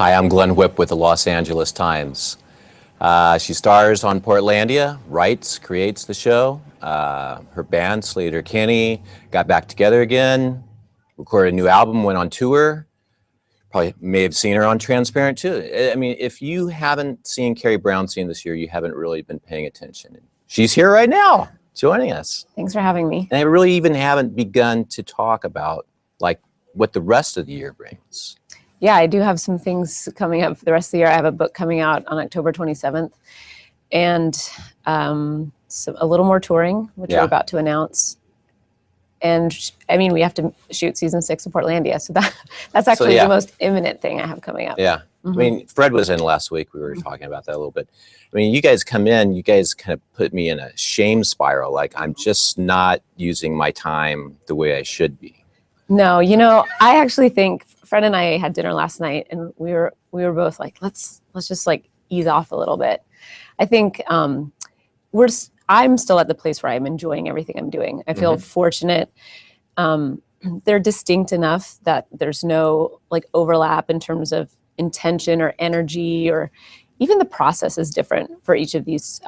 Hi, I'm Glenn Whipp with the Los Angeles Times. She stars on Portlandia, writes, creates the show. Her band, Slater Kennedy, got back together again, recorded a new album, went on tour. Probably may have seen her on Transparent too. I mean, if you haven't seen Carrie Brownstein this year, you haven't really been paying attention. She's here right now, joining us. Thanks for having me. And I really even haven't begun to talk about like what the rest of the year brings. Yeah, I do have some things coming up for the rest of the year. I have a book coming out on October 27th and a little more touring, which we're about to announce. And I mean, we have to shoot season 6 of Portlandia. So that's actually the most imminent thing I have coming up. Yeah. I mean, Fred was in last week. We were talking about that a little bit. I mean, you guys come in, you guys kind of put me in a shame spiral. Like I'm just not using my time the way I should be. No, you know, I actually think Fred and I had dinner last night and we were both like, let's just like ease off a little bit. I think I'm still at the place where I'm enjoying everything I'm doing. I feel fortunate. They're distinct enough that there's no like overlap in terms of intention or energy, or even the process is different for each of these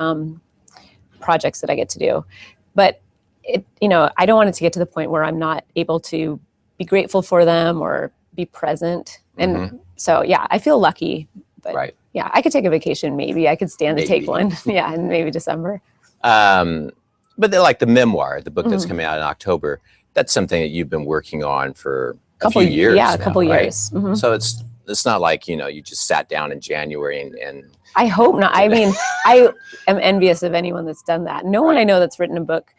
projects that I get to do. But you know, I don't want it to get to the point where I'm not able to be grateful for them or be present. And so, yeah, I feel lucky, but yeah, I could take a vacation. Maybe I could stand to take one. Yeah. In maybe December. But like the memoir, the book that's coming out in October, that's something that you've been working on for a few years. Yeah, a couple years. So it's not like, you know, you just sat down in January and I hope not. I mean, I am envious of anyone that's done that. No one I know that's written a book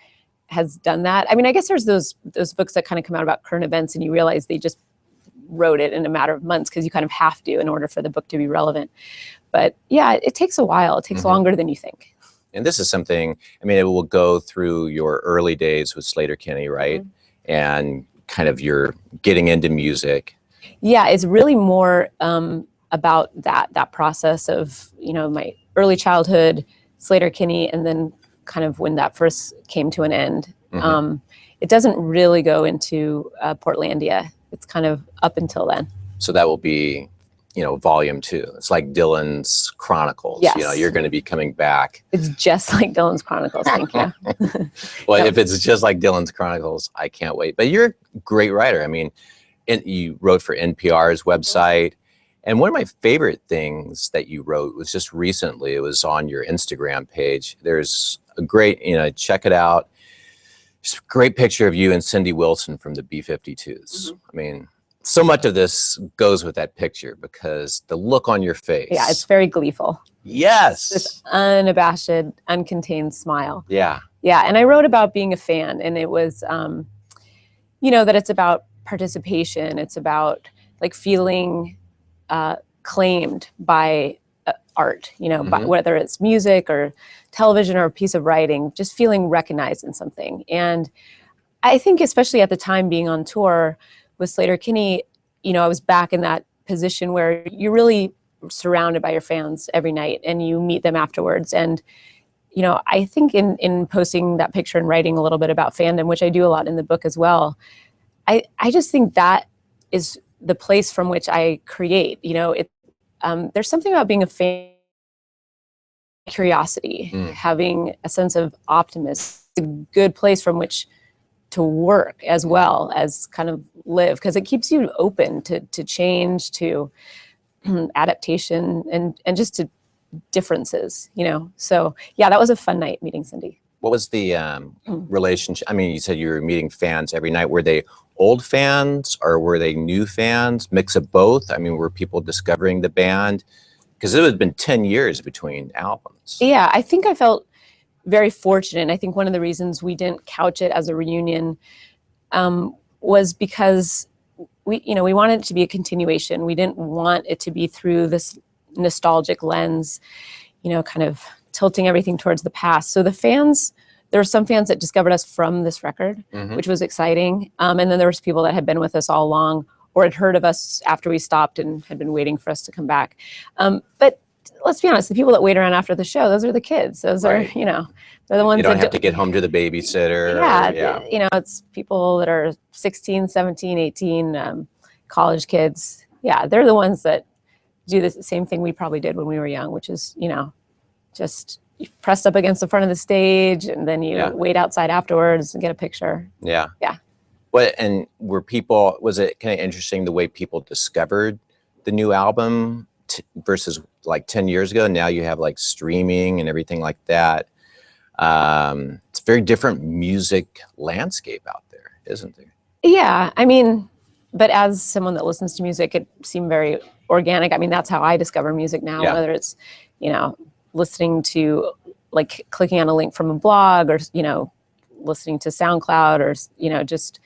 has done that. I mean, I guess there's those books that kind of come out about current events and you realize they just wrote it in a matter of months because you kind of have to in order for the book to be relevant. But yeah, it takes a while. It takes longer than you think. And this is something, I mean, it will go through your early days with Slater Kennedy, right? And kind of your getting into music. Yeah, it's really more about that process of, you know, my early childhood, Slater Kennedy, and then kind of when that first came to an end. It doesn't really go into Portlandia. It's kind of up until then. So that will be, you know, volume 2. It's like Dylan's Chronicles. Yes. You know, you're going to be coming back. It's just like Dylan's Chronicles. Thank you. Well, if it's just like Dylan's Chronicles, I can't wait. But you're a great writer. I mean, you wrote for NPR's website. And one of my favorite things that you wrote was just recently, it was on your Instagram page. There's a great, you know, check it out. Just a great picture of you and Cindy Wilson from the B-52s. I mean, so much of this goes with that picture because the look on your face. Yeah, it's very gleeful. Yes. This unabashed, uncontained smile. Yeah. Yeah, and I wrote about being a fan, and it was, you know, that it's about participation. It's about like feeling claimed by art, you know, by, whether it's music or television or a piece of writing, just feeling recognized in something. And I think especially at the time being on tour with Slater Kennedy, you know, I was back in that position where you're really surrounded by your fans every night and you meet them afterwards. And, you know, I think in posting that picture and writing a little bit about fandom, which I do a lot in the book as well, I just think that is the place from which I create. You know, there's something about being a fan, curiosity, having a sense of optimism, a good place from which to work as well as kind of live, because it keeps you open to change, to adaptation, and just to differences, you know. So yeah, that was a fun night meeting Cindy. What was the relationship? I mean, you said you were meeting fans every night. Were they old fans or were they new fans? Mix of both? I mean, were people discovering the band? Because it had been 10 years between albums. Yeah, I think I felt very fortunate. I think one of the reasons we didn't couch it as a reunion was because we wanted it to be a continuation. We didn't want it to be through this nostalgic lens, you know, kind of tilting everything towards the past. So the fans, there were some fans that discovered us from this record, which was exciting. And then there was people that had been with us all along or had heard of us after we stopped and had been waiting for us to come back. But let's be honest, the people that wait around after the show, those are the kids. Those are, you know, they're the ones you don't have to get home to the babysitter. Yeah, you know, it's people that are 16, 17, 18, college kids. Yeah, they're the ones that do the same thing we probably did when we were young, which is, just pressed up against the front of the stage, and then you wait outside afterwards and get a picture. Yeah. Yeah. And was it kind of interesting the way people discovered the new album versus like 10 years ago? Now you have like streaming and everything like that. It's a very different music landscape out there, isn't there? Yeah. I mean, but as someone that listens to music, it seemed very organic. I mean, that's how I discover music now, whether it's, listening to, like, clicking on a link from a blog, or, listening to SoundCloud, or, just,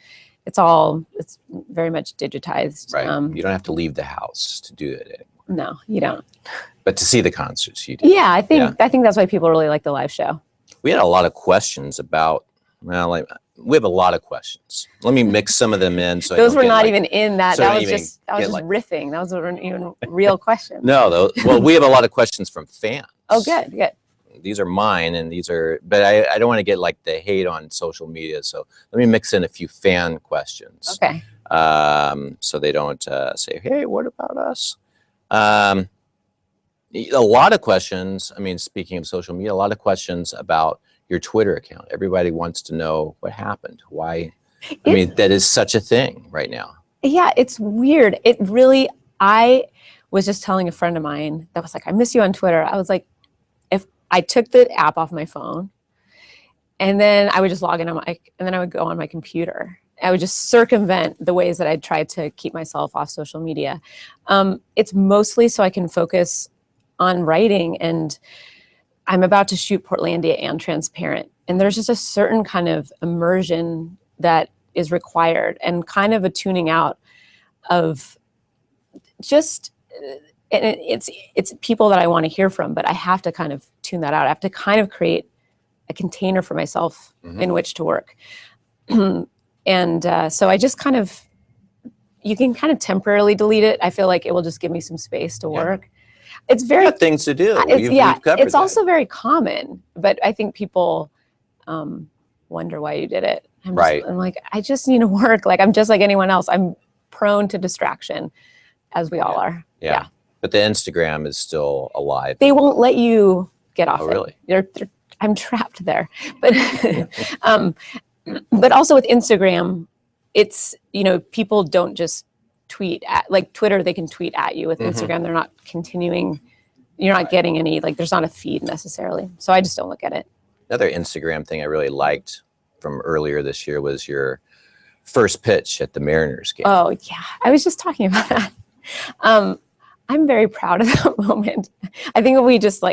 it's very much digitized. Right. You don't have to leave the house to do it anymore. No, you don't. But to see the concerts, you do. Yeah, I think that's why people really like the live show. We had a lot of questions about, we have a lot of questions. Let me mix some of them in. So those were not even in that. That was just like, riffing. That wasn't even real questions. No, well, we have a lot of questions from fans. Oh, good. These are mine, and but I don't want to get like the hate on social media. So let me mix in a few fan questions. Okay. So they don't say, hey, what about us? A lot of questions. I mean, speaking of social media, a lot of questions about your Twitter account. Everybody wants to know what happened. Why? I mean, that is such a thing right now. Yeah, it's weird. It really, I was just telling a friend of mine that was like, I miss you on Twitter. I was like, if I took the app off my phone and then I would just log in and then I would go on my computer. I would just circumvent the ways that I tried to keep myself off social media. It's mostly so I can focus on writing, and I'm about to shoot Portlandia and Transparent. And there's just a certain kind of immersion that is required, and kind of a tuning out of just, and it's people that I want to hear from, but I have to kind of tune that out. I have to kind of create a container for myself in which to work. And so I just kind of, you can kind of temporarily delete it. I feel like it will just give me some space to work. It's very, you have things to do. It's also very common, but I think people wonder why you did it. I'm like, I just need to work. Like, I'm just like anyone else. I'm prone to distraction, as we all are. Yeah. But the Instagram is still alive. They won't let you get off. Oh, really? I'm trapped there. But but also with Instagram, it's, people don't just tweet at, like Twitter, they can tweet at you. With Instagram, they're not continuing. You're not getting any, like, there's not a feed necessarily. So I just don't look at it. Another Instagram thing I really liked from earlier this year was your first pitch at the Mariners game. Oh, yeah. I was just talking about that. I'm very proud of that moment. I think we just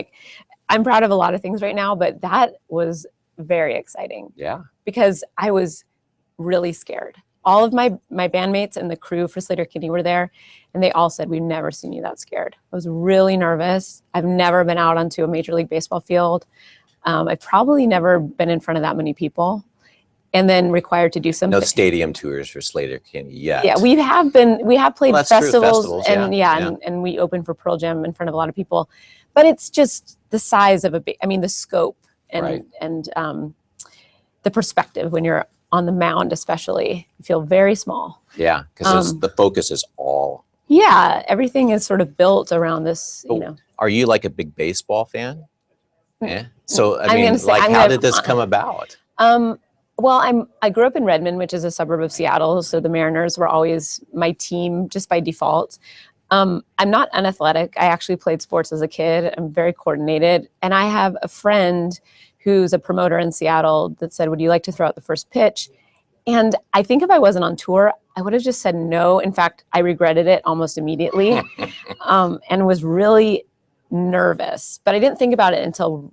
I'm proud of a lot of things right now, but that was very exciting. Yeah. Because I was really scared. All of my bandmates and the crew for Slater Kennedy were there, and they all said, we've never seen you that scared. I was really nervous. I've never been out onto a Major League Baseball field. I've probably never been in front of that many people, and then required to do something. No stadium tours for Slater Kennedy yet. Yeah, we have played festivals, and and we opened for Pearl Jam in front of a lot of people, but it's just the size of the scope and the perspective when you're on the mound, especially, you feel very small. Yeah, because the focus is all. Yeah, everything is sort of built around this, Are you like a big baseball fan? Yeah. So I mean, how did this come about? Well, I grew up in Redmond, which is a suburb of Seattle. So the Mariners were always my team just by default. I'm not unathletic. I actually played sports as a kid. I'm very coordinated. And I have a friend who's a promoter in Seattle that said, would you like to throw out the first pitch? And I think if I wasn't on tour, I would have just said no. In fact, I regretted it almost immediately and was really nervous. But I didn't think about it until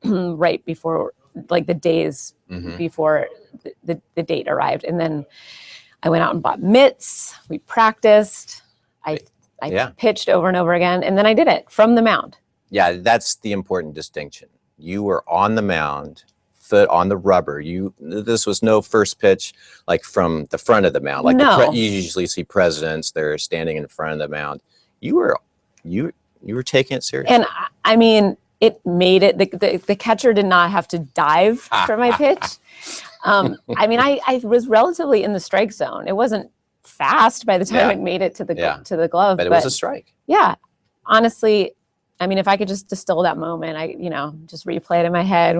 right before, like the days before the date arrived. And then I went out and bought mitts. We practiced. I pitched over and over again. And then I did it from the mound. Yeah, that's the important distinction. You were on the mound, foot on the rubber. This was no first pitch like from the front of the mound. Like no. You usually see presidents, they're standing in front of the mound. You were taking it seriously. And I mean, it made it. The catcher did not have to dive for my pitch. I mean, I was relatively in the strike zone. It wasn't fast by the time it made it to the glove. But it was a strike. Yeah. honestly, I mean, if I could just distill that moment, just replay it in my head.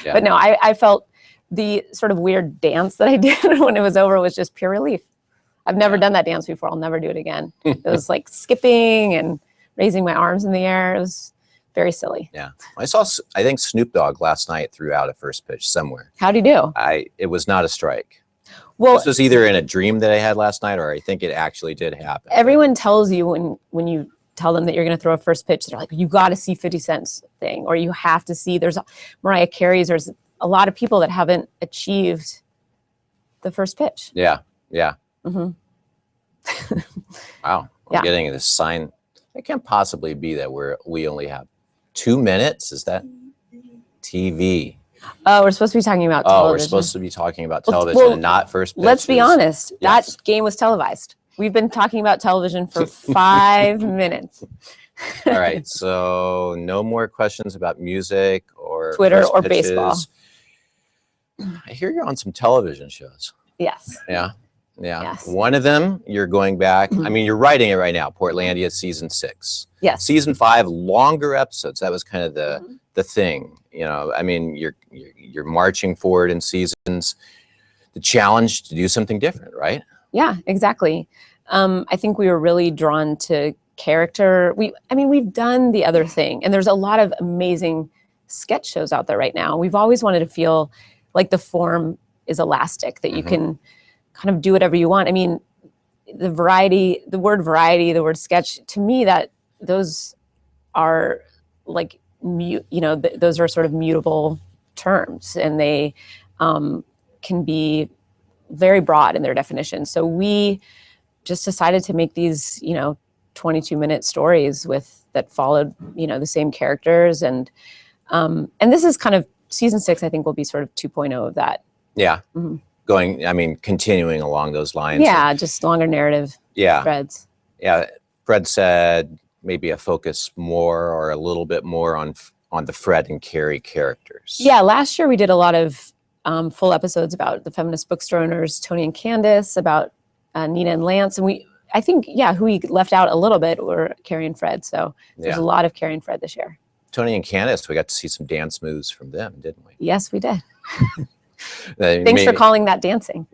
Yeah. But no, I felt the sort of weird dance that I did when it was over was just pure relief. I've never done that dance before. I'll never do it again. It was like skipping and raising my arms in the air. It was very silly. Yeah. I think Snoop Dogg last night threw out a first pitch somewhere. How'd he do? It was not a strike. Well, this was either in a dream that I had last night, or I think it actually did happen. Everyone tells you when you tell them that you're going to throw a first pitch, they're like, you got to see 50 Cent's thing, or you have to see, there's Mariah Carey's, there's a lot of people that haven't achieved the first pitch. Yeah. Yeah. Mm-hmm. Wow. We're getting this sign. It can't possibly be that we only have 2 minutes. Is that TV? Oh, we're supposed to be talking about television. Oh, we're supposed to be talking about television and not first pitches. Let's be honest. Yes. That game was televised. We've been talking about television for 5 minutes. All right. So no more questions about music or Twitter or pitches. baseball. I hear you're on some television shows. Yes. Yeah. Yeah. Yes. One of them, you're going back. Mm-hmm. I mean, you're writing it right now. Portlandia season 6. Yes. Season 5, longer episodes. That was kind of the thing. You know, I mean, you're marching forward in seasons. The challenge to do something different, right? Yeah, exactly. I think we were really drawn to character. We've done The Other Thing, and there's a lot of amazing sketch shows out there right now. We've always wanted to feel like the form is elastic, that you can kind of do whatever you want. I mean, the word variety, the word sketch, to me, that those are like, those are sort of mutable terms, and they can be very broad in their definition. So we just decided to make these, 22-minute stories that followed, the same characters. And this is kind of season 6, I think, will be sort of 2.0 of that. Yeah. Mm-hmm. Continuing along those lines. Yeah, just longer narrative threads. Yeah. Fred said maybe a focus more or a little bit more on the Fred and Carrie characters. Yeah, last year we did a lot of full episodes about the feminist bookstore owners, Tony and Candace, about Nina and Lance. And I think who we left out a little bit were Carrie and Fred. So there's a lot of Carrie and Fred this year. Tony and Candace, we got to see some dance moves from them, didn't we? Yes, we did. Thanks for calling that dancing.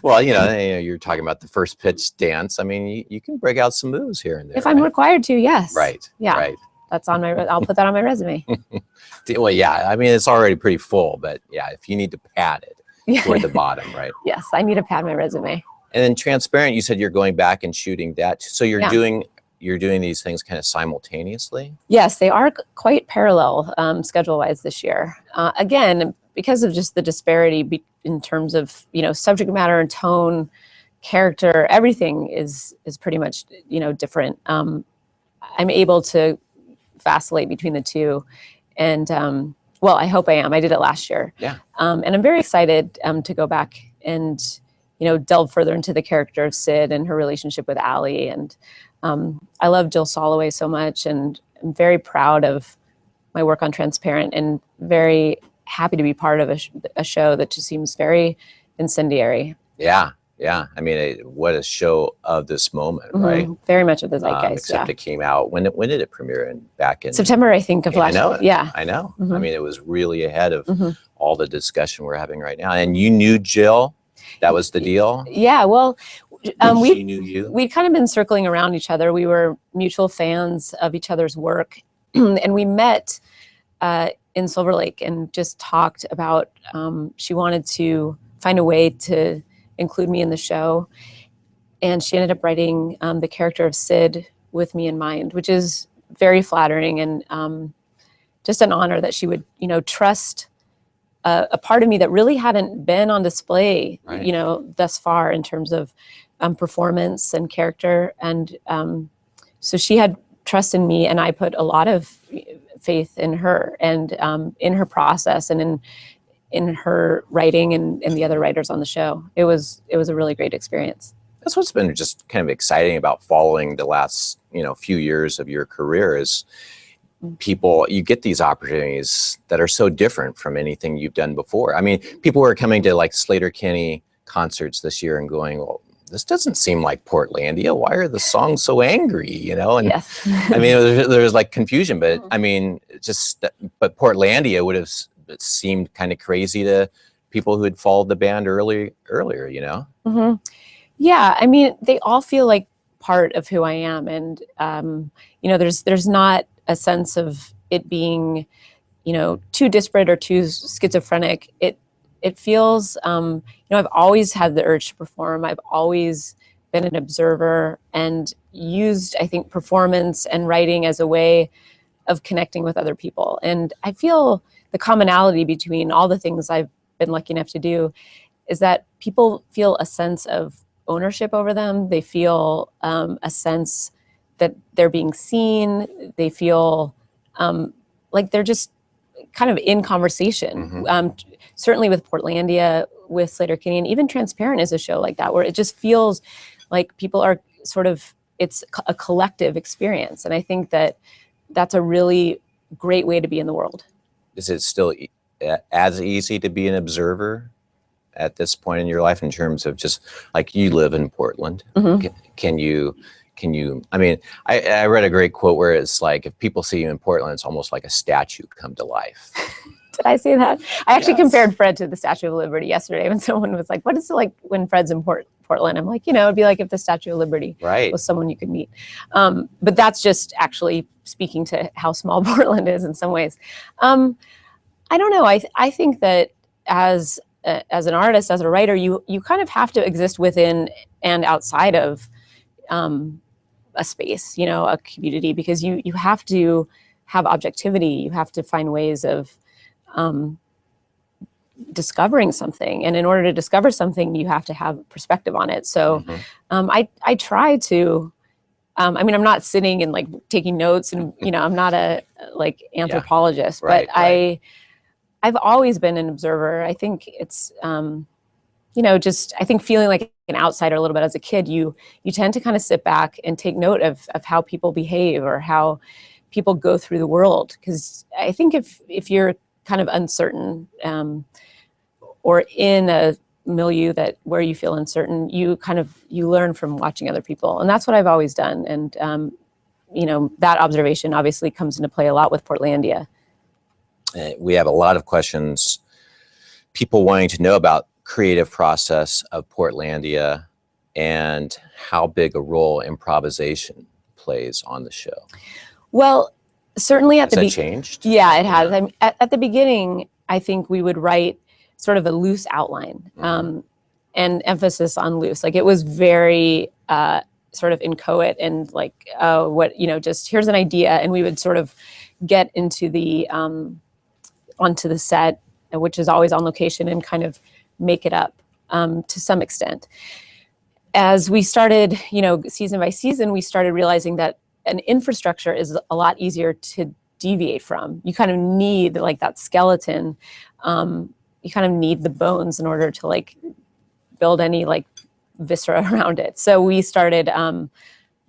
Well, you're talking about the first pitch dance. I mean, you can break out some moves here and there. If I'm required to, yes. Right. Yeah. Right. That's I'll put that on my resume. Well, yeah. I mean, it's already pretty full, but yeah, if you need to pad it toward the bottom, right? Yes, I need to pad my resume. And then Transparent, you said you're going back and shooting that. So you're doing these things kind of simultaneously? Yes, they are quite parallel schedule-wise this year. Again, because of just the disparity in terms of, subject matter and tone, character, everything is pretty much, different. I'm able to vacillate between the two. And, well, I hope I am. I did it last year. Yeah. And I'm very excited to go back and, delve further into the character of Sid and her relationship with Allie. And I love Jill Soloway so much, and I'm very proud of my work on Transparent, and very happy to be part of a show that just seems very incendiary. Yeah. Yeah. I mean, what a show of this moment, right? Very much of the zeitgeist. Except it came out. When did it premiere? Back in September, I think, of last year. Yeah. I know. I mean, it was really ahead of all the discussion we're having right now. And you knew Jill. That was the deal? Yeah. Well, she knew you. We'd kind of been circling around each other. We were mutual fans of each other's work. And we met in Silver Lake and just talked about, she wanted to find a way to include me in the show. And she ended up writing the character of Sid with me in mind, which is very flattering, and just an honor that she would, trust a part of me that really hadn't been on display, right, thus far in terms of performance and character. And so she had trust in me, and I put a lot of faith in her and in her process, and in her writing and the other writers on the show. It was a really great experience. That's what's been just kind of exciting about following the last, few years of your career is you get these opportunities that are so different from anything you've done before. I mean, people were coming to like Slater Kennedy concerts this year and going, well, this doesn't seem like Portlandia. Why are the songs so angry? You know, and Yes. I mean, there's like confusion, but I mean, but Portlandia would have seemed kind of crazy to people who had followed the band earlier, you know? Mm-hmm. Yeah, I mean, they all feel like part of who I am, and you know, there's not a sense of it being, you know, too disparate or too schizophrenic. It feels, you know, I've always had the urge to perform. I've always been an observer and used, I think, performance and writing as a way of connecting with other people. And I feel the commonality between all the things I've been lucky enough to do is that people feel a sense of ownership over them. They feel a sense that they're being seen. They feel like they're just kind of in conversation. Certainly with Portlandia, with Slater Kennedy, and even Transparent is a show like that, where it just feels like people are sort of, it's a collective experience. And I think that that's a really great way to be in the world. Is it still as easy to be an observer at this point in your life, in terms of just like, you live in Portland? Can you, I mean, I read a great quote where it's like, if people see you in Portland, it's almost like a statue come to life. Did I say that? I actually compared Fred to the Statue of Liberty yesterday when someone was like, what is it like when Fred's in Portland? I'm like, you know, it'd be like if the Statue of Liberty was someone you could meet. But that's just actually speaking to how small Portland is in some ways. I don't know. I think that as an artist, as a writer, you kind of have to exist within and outside of a space, you know, a community, because you have to have objectivity. You have to find ways of discovering something, and in order to discover something, you have to have perspective on it. So I try to, I mean, I'm not sitting and like taking notes, and you know, I'm not a like anthropologist, but I've always been an observer. I think it's you know, just I think feeling like an outsider a little bit as a kid, you tend to kind of sit back and take note of how people behave or how people go through the world. Because I think if you're kind of uncertain or in a milieu where you feel uncertain, you learn from watching other people. And that's what I've always done. And you know, that observation obviously comes into play a lot with Portlandia. We have a lot of questions, people wanting to know about creative process of Portlandia and how big a role improvisation plays on the show. Well, certainly at the beginning. Has that changed? Yeah, it has. I mean, at the beginning, I think we would write sort of a loose outline and emphasis on loose. Like it was very sort of inchoate and like, what, you know, just here's an idea. And we would sort of get into the, onto the set, which is always on location, and kind of make it up to some extent. As we started, you know, season by season, we started realizing that an infrastructure is a lot easier to deviate from. You kind of need like that skeleton. You kind of need the bones in order to like build any like viscera around it. So we started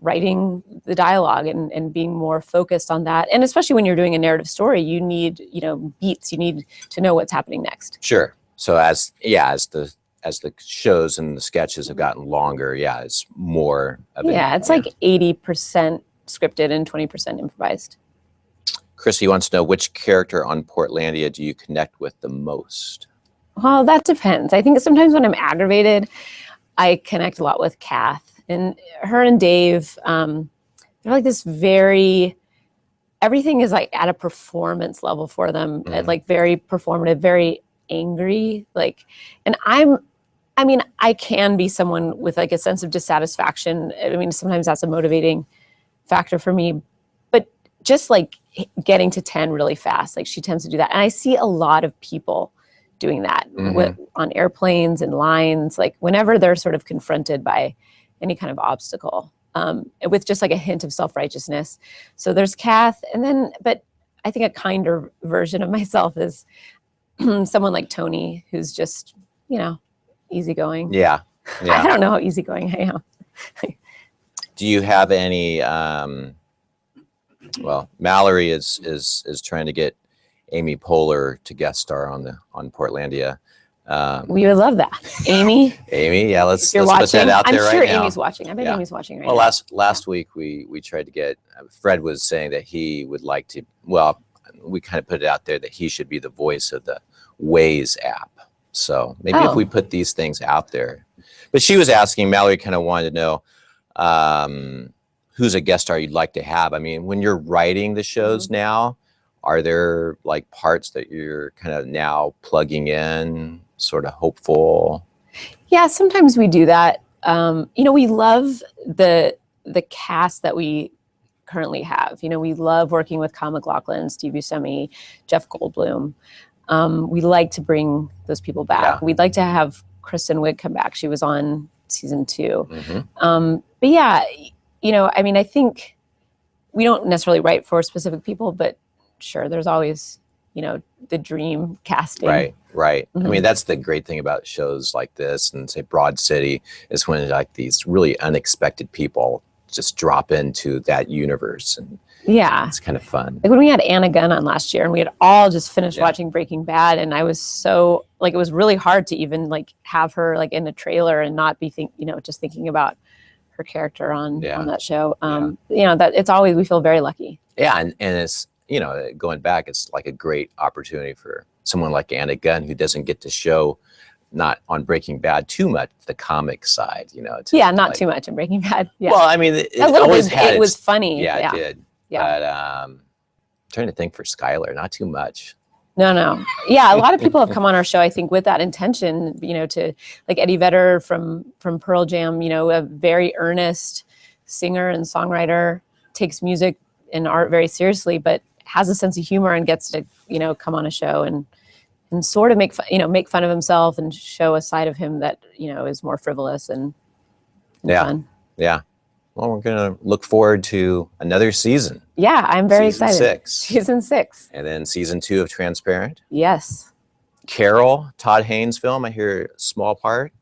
writing the dialogue and being more focused on that. And especially when you're doing a narrative story, you need, you know, beats. You need to know what's happening next. Sure. So as the shows and the sketches have gotten longer, it's more of it. Yeah, it's like 80% scripted and 20% improvised. Chrissy wants to know, which character on Portlandia do you connect with the most? Well, that depends. I think sometimes when I'm aggravated, I connect a lot with Kath. And her and Dave, they're like this very, everything is like at a performance level for them, like very performative, very angry. Like, and I mean, I can be someone with like a sense of dissatisfaction. I mean, sometimes that's a motivating factor for me, but just like getting to 10 really fast, like she tends to do that. And I see a lot of people doing that on airplanes and lines, like whenever they're sort of confronted by any kind of obstacle, with just like a hint of self-righteousness. So there's Kath, and then, but I think a kinder version of myself is someone like Tony, who's just, you know, easygoing. Yeah. I don't know how easygoing I am. Do you have any, well, Mallory is trying to get Amy Poehler to guest star on Portlandia. We would love that. Amy, Amy, let's you're put that watching. out there I'm sure right now. Amy's watching. I bet Yeah. Amy's watching right Well, now. last week we tried to get, Fred was saying that he would like to, well, we kind of put it out there that he should be the voice of the Waze app. So maybe if we put these things out there. But she was asking, Mallory kind of wanted to know, who's a guest star you'd like to have? I mean, when you're writing the shows now, are there like parts that you're kind of now plugging in, sort of hopeful? Yeah, sometimes we do that. We love the cast that we currently have. We love working with Kyle MacLachlan, Steve Buscemi, Jeff Goldblum. We like to bring those people back. Yeah. We'd like to have Kristen Wiig come back. She was on season 2. But yeah, I think we don't necessarily write for specific people, but sure, there's always, the dream casting. Right. I mean, that's the great thing about shows like this and say Broad City is when like these really unexpected people just drop into that universe, and it's kind of fun. Like when we had Anna Gunn on last year and we had all just finished watching Breaking Bad, and I was so like, it was really hard to even like have her like in the trailer and not be just thinking about her character on that show. That it's always, we feel very lucky. Yeah. And it's, going back, it's like a great opportunity for someone like Anna Gunn, who doesn't get to show, not on Breaking Bad too much, the comic side, not too much in Breaking Bad. Yeah. Well, I mean, it always had it was funny. Yeah, it did. Yeah. But I'm trying to think for Skylar, not too much. No. Yeah, a lot of people have come on our show, I think, with that intention, to like Eddie Vedder from Pearl Jam, a very earnest singer and songwriter, takes music and art very seriously, but has a sense of humor and gets to, come on a show and sort of make fun of himself and show a side of him that, is more frivolous and fun. Yeah. Well, we're going to look forward to another season. Yeah, I'm very excited. Season 6. And then season 2 of Transparent. Yes. Carol, Todd Haynes' film, I hear small part.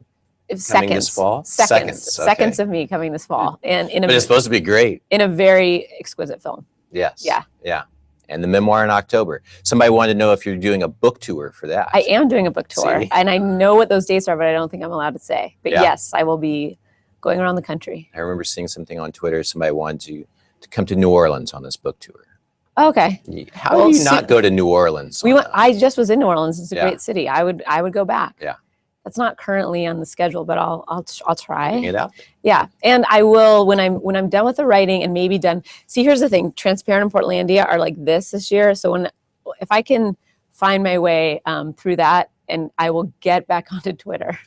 Coming this fall. Seconds of me coming this fall. And but it's supposed to be great. In a very exquisite film. Yes. Yeah. And the memoir in October. Somebody wanted to know if you're doing a book tour for that. I am doing a book tour. See? And I know what those dates are, but I don't think I'm allowed to say. But yes, I will be going around the country. I remember seeing something on Twitter. Somebody wanted to come to New Orleans on this book tour. Okay. How do you not go to New Orleans? I just was in New Orleans. It's a great city. I would go back. Yeah. That's not currently on the schedule, but I'll try. It out. Yeah, and I will when I'm done with the writing and maybe done. See, here's the thing: Transparent and Portlandia are like this year. So if I can find my way through that, and I will get back onto Twitter.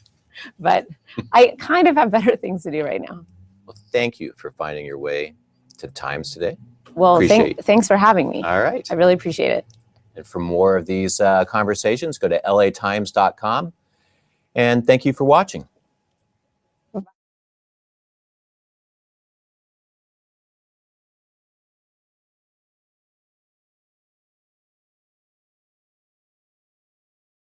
But I kind of have better things to do right now. Well, thank you for finding your way to the Times today. Well, thanks for having me. All right. I really appreciate it. And for more of these conversations, go to latimes.com. And thank you for watching.